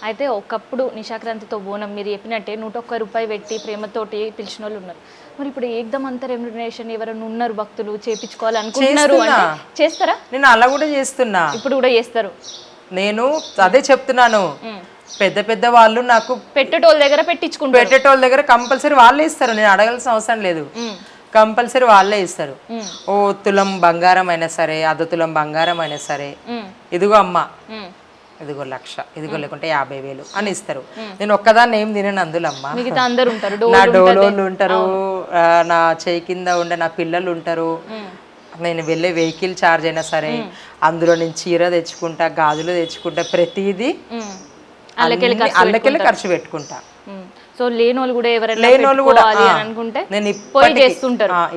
అయితే ఒకప్పుడు నిశాక్రాంతితో బోనం మీరు చెప్పినట్టే 101 రూపాయి పెట్టి ప్రేమతోటి పిలిచిన వాళ్ళు ఉన్నారు. మరి ఇప్పుడు ఏకదం అంత రెమ్యునరేషన్ ఎవరైనా ఉన్నారు భక్తులు చేపించుకోవాలి అనుకుంటున్నారు అంటే చేస్తారా? నేను అలా కూడా చేస్తున్నా, ఇప్పుడు కూడా చేస్తారు. నేను అదే చెప్తున్నాను. పెద్ద పెద్ద వాళ్ళు నాకు పెట్టేటోళ్ళ దగ్గర కంపల్సరీ వాళ్ళే ఇస్తారు, నేను అడగాల్సిన అవసరం లేదు. కంపల్సరీ వాళ్ళే ఇస్తారు. ఓ తులం బంగారం అయినా సరే, అర్ధ తులం బంగారం అయినా సరే, ఇదిగో అమ్మ, ఇదిగో 1,00,000, ఇదిగో లేకుంటే 50,000 అని ఇస్తారు. నేను ఒక్కదాన్ని ఏం తినను అందులో అమ్మ, నా డోలోళ్ళు ఉంటారు, నా చేయి కింద ఉండే నా పిల్లలు ఉంటారు, నేను వెళ్ళే వెహికల్ ఛార్జ్ అయినా సరే, అందులో నేను చీర తెచ్చుకుంటా, గాజులు తెచ్చుకుంటా, ప్రతిదీ అల్లకెళ్ళి ఖర్చు పెట్టుకుంటా. సో లేనోళ్ళు కూడా అనుకుంటే నేను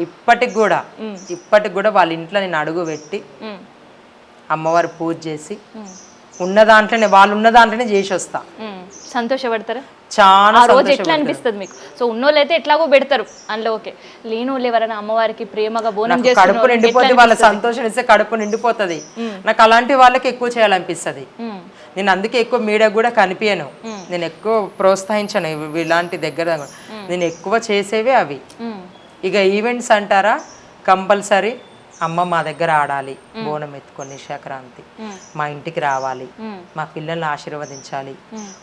ఇప్పటికి కూడా వాళ్ళ ఇంట్లో నేను అడుగు పెట్టి అమ్మవారు పూజ చేసి ఉన్న దాంట్లోనే చేసి వస్తా. సంతోషపడతారా? చాలా రోజు ఎట్లా అనిపిస్తుంది మీకు? సో ఉన్నోళ్ళు అయితే ఎట్లాగో పెడతారు అందులో, ఓకే. లేనోళ్ళు ఎవరైనా అమ్మవారికి ప్రేమగా బోనం చేస్తారు, కడుపు నిండిపోతుంది, వాళ్ళ సంతోషం ఇస్తే కడుపు నిండిపోతుంది. నాకు అలాంటి వాళ్ళకి ఎక్కువ చేయాలనిపిస్తుంది. నేను అందుకే ఎక్కువ మీడియా కూడా కనిపించను, నేను ఎక్కువ ప్రోత్సహించను ఇలాంటి దగ్గర. నేను ఎక్కువ చేసేవే అవి. ఇక ఈవెంట్స్ అంటారా, కంపల్సరీ అమ్మ మా దగ్గర ఆడాలి, బోనం ఎత్తుకొని నిశాక్రాంతి, మా ఇంటికి రావాలి, మా పిల్లల్ని ఆశీర్వదించాలి,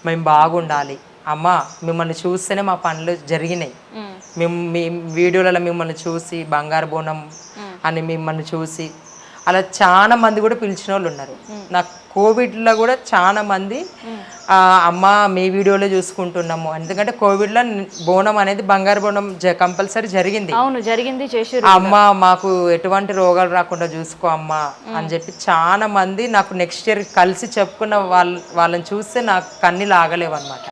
మేము బాగుండాలి. అమ్మ మిమ్మల్ని చూస్తేనే మా పనులు జరిగినాయి, మేము మీ వీడియోలలో మిమ్మల్ని చూసి బంగారు బోనం అని మిమ్మల్ని చూసి అలా చాలా మంది కూడా పిలిచిన వాళ్ళు ఉన్నారు. నాకు కోవిడ్లో కూడా చాలా మంది అమ్మ మీ వీడియోలో చూసుకుంటున్నాము, ఎందుకంటే కోవిడ్లో బోనం అనేది బంగారు బోనం కంపల్సరీ జరిగింది. అమ్మ మాకు ఎటువంటి రోగాలు రాకుండా చూసుకో అమ్మ అని చెప్పి చాలా మంది నాకు నెక్స్ట్ ఇయర్ కలిసి చెప్పుకున్న వాళ్ళని చూస్తే నాకు కన్నీళ్ళు ఆగలేవు అనమాట.